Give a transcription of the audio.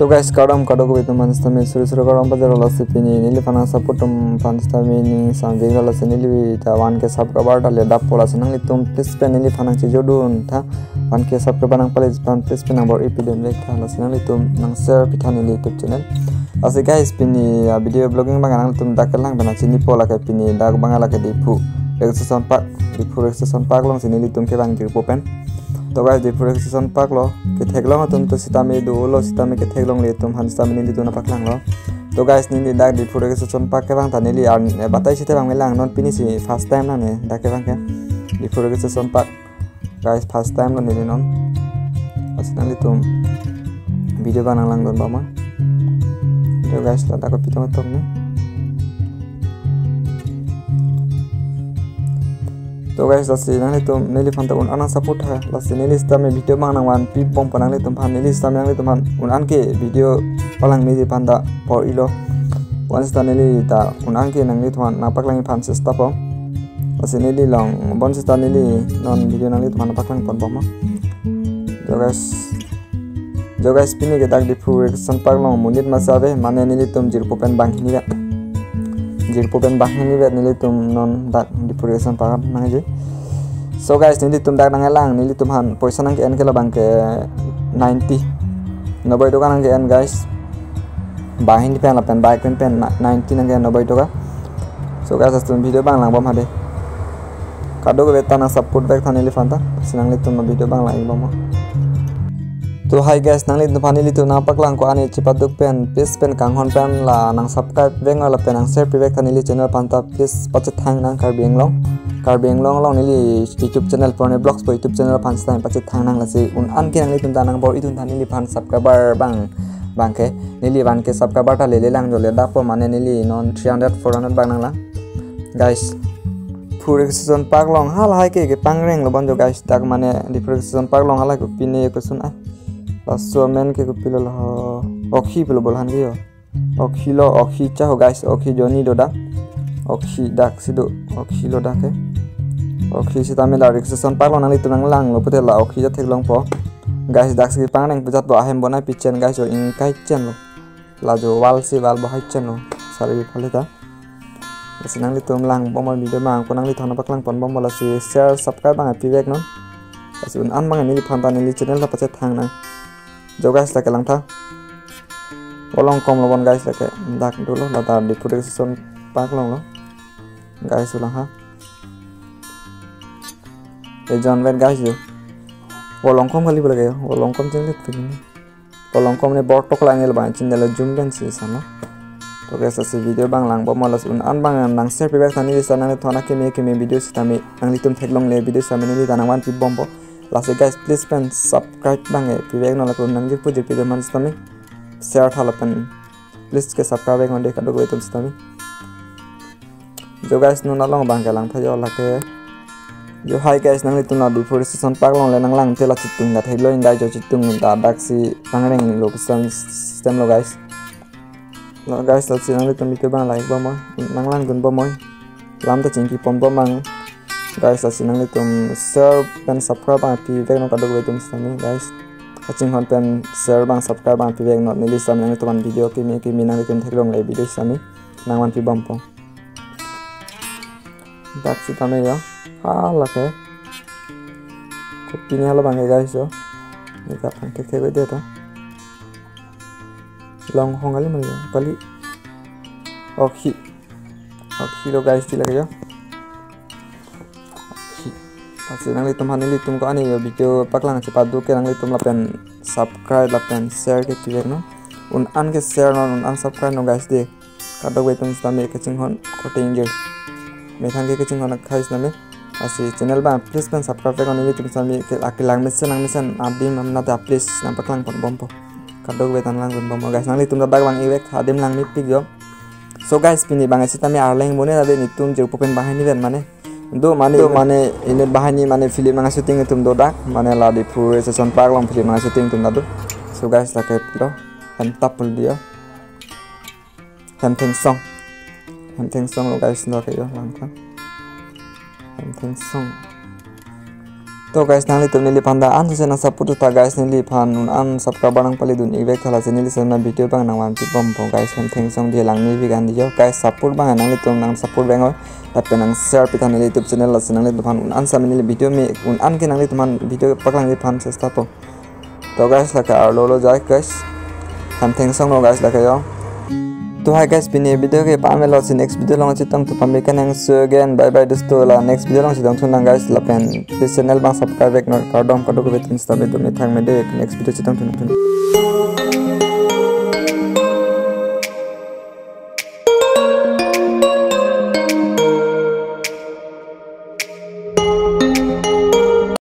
तो guys kadam kadok itu manstami suru kadam pada rolas pini nili fana saputum panstami ni sambil rolas nili tawan ke sab kabar dale dap pola senang litum please pen nili fana cijodun tha wan ke sab kabanang pale pan please pen nambor epidem lek tha la senang litum nang share pithan nili youtube channel ase guys pini video blogging bangang litum dakelang bana chini pola ke pini dak bangala ke dipu exercise park long sini litum ke bang dirpo pen तो guys differentiation पाक लो के थेगलोंग तुम तो सितामे दोलो सितामे के थेगलोंग ले तुम हंसतामे निंदी तुना पाकलांग लो तो गाइस निंदी दाग डिफरेंशिएशन पाक के बांग तानेली आर बताइ सिते बांग मेलांग नॉन फिनिशी फर्स्ट टाइम ना ने दाके बांग के डिफरेंशिएशन पाक गाइस फर्स्ट टाइम लो निली नॉन असनाली तुम वीडियो बनालांग दोन बामा तो गाइस ला दाको पितो तुमने तो गाइस लासी नाले तुम नेली फंता उन आना सपोर्ट है लासी नेली स्टा में वीडियो मांगना वन पी बम पनाले तुम फान नेली स्टा में नाले तुम उन आन के वीडियो पलंग नेली फंता पर इलो वन स्टा नेली ता उन आन के नंगली तुम नापक लंगी फान से स्टा पर लासी नेली लॉन्ग बन स्टा नेली नॉन वीडियो नाले तुम नापक लंग पन बम जो गाइस पिनी के दाग डिफरेंशिएशन पाक लॉन्ग मुनित मसावे माने नेली तुम जिरपो पेन बांगनी जिरपो पेन बांगनी वे नेली तुम नॉन दाग डिफरेंशिएशन पाक नांगे so guys nili tum dak nangelang nili tum han poisa nang en ke labang ke 90 90 toka nang en guys bahin pen la pen bike pen 90 nang 90 toka so guys astum video bang lang bom hade kado ke betana support back thanili fanta sinang li tum video bang lang bom तो hi guys Nangli दुफानी लितु ना पकलांग को आने चिपादुक pen please pen कांगहन पेन ला नंग सब्सक्राइब बेंग ला पेन नंग शेयर प्रिवेक थानी चैनल पांता प्लीज पचत थांग नंग कारबिंग लोंग निली यूट्यूब चैनल पर ब्लॉग्स पर यूट्यूब चैनल पांच टाइम पचत थांग नंग लासे उन आन के नंगली तुम तानंग बर इतुन थानी फान सब्सक्राइबर बांग के निली बान के सब्सक्राइबर ता ले लांग जोले दापो माने निली नॉन 300 400 बांग नंगला गाइस डिफरेंशिएशन पाक लोंग हाल हाय के पांगरेंग लो बंजो गाइस ताक माने डिफरेंशिएशन पाक लोंग हाल को पिने को सुन लासो मेन के पिलो ओखी पिलो बोलहान के ओखिलो ओखी चाहो गाइस ओखी जोनी दोदा ओखी डाक सिदो ओखी लो डाके ओखी से तामे ला रिक्सेशन पालो नांगली तुनांग लांग लो पते ला ओखी जा थेगलोंग पो गाइस डाक से पांगरेंग पुजात बो आहेम बोना पिचेन गाइस ओ इन काइचेन लो ला जो वाल से वाल बो हाइचेन लो सारे फलेता से नांगली तुम लांग बो मल वीडियो मांग को नांगली थाना पकलांग पन बो मला से शेयर सब्सक्राइब बांग पिवेक नो से उन आन मांग निली फांता निली चैनल ला पचे थांग ना जो गाइस लके langtha olong kom lobon guys lake dak dulu data differentiation पाक long lo guys ulang ha e jon vet guys yo olong kom kali boleh olong kom jenglit begini olong kom ne bortok langel ban chindel zoom ben si sana to guys ase video bang lang bo malas un an bang nang share pibek tani sana ne thona ke me video sitami ang litum theklong le video samene li tanang wan pi bombo last guys please pen subscribe bange pibek no la ko nang jip video man stami share thala pen please ke subscribe ngon de kado go itum stami jo guys no na long bang ke lang thayo la ke jo hi guys nang litum na deforestation park long le nang lang tela chitung ga thailo indai jo chitung da daksi pangreng location system lo guys la nang litum video bang like ba mo nang lang gun ba mo lam ta chingki pom ba mang guys asinang litum share pen subscribe bang pivek no kado itum stami guys aching hon pen share bang subscribe bang pivek no nili sam nang tuman video ki mi nang litum theklong le video sami nang wan pi bampo dak si tame ya hala ke kopi ni hala bang guys yo ni ta pan ke de ta long hongali mari pali okhi lo guys di lagi ya Asi nang litum hanili tum ko ani yo video paklang cepadu ke nang litum lapen subscribe lapen share ke pivek no un an ke share no un an subscribe no guys de kado wetum stame ke chinghon koting je mekhang ke chinghon khais name asi channel ba please pen subscribe ke ani litum stame ke akilang mesen adim amna ta please nang paklang pon bompo kado wetan lang gun bompo guys nang litum da bang iwek adim lang ni pig yo so guys pini bang sitame arleng bone ade nitum je popen bahani ben mane do mane ini bahani mane film nang syuting tum dodak mane la deforestation park long film nang syuting tum nadu so guys la ke pilo entapul dia henteng song lo guys no ke yo langkan henteng song तो guys nang litum nili panda an se nang support ta guys nili pan an subscriber nang pali dun ibek thala se nili sana video bang nang wan pom pom guys kan thank song dia lang ni bigan dia guys support bang nang litum nang support bang tapi nang share pita nili youtube channel la senang litum pan an sa nili video me an ke nang litum pan video paklang ni pan sesta to guys la ka lo jai guys kan thank song no guys la ka yo तो hi guys पिने वीडियो के पामे लो से next video launch चितम तो पामे कनेंग so again bye bye दोस्तों ला नेक्स्ट वीडियो लॉन्च चितम सुनना गाइस लपेन इस चैनल बा सब्सक्राइब एक नोट कार्ड डम कार्ड को बेतन स्टाबे दो में थांग में दे नेक्स्ट वीडियो चितम सुन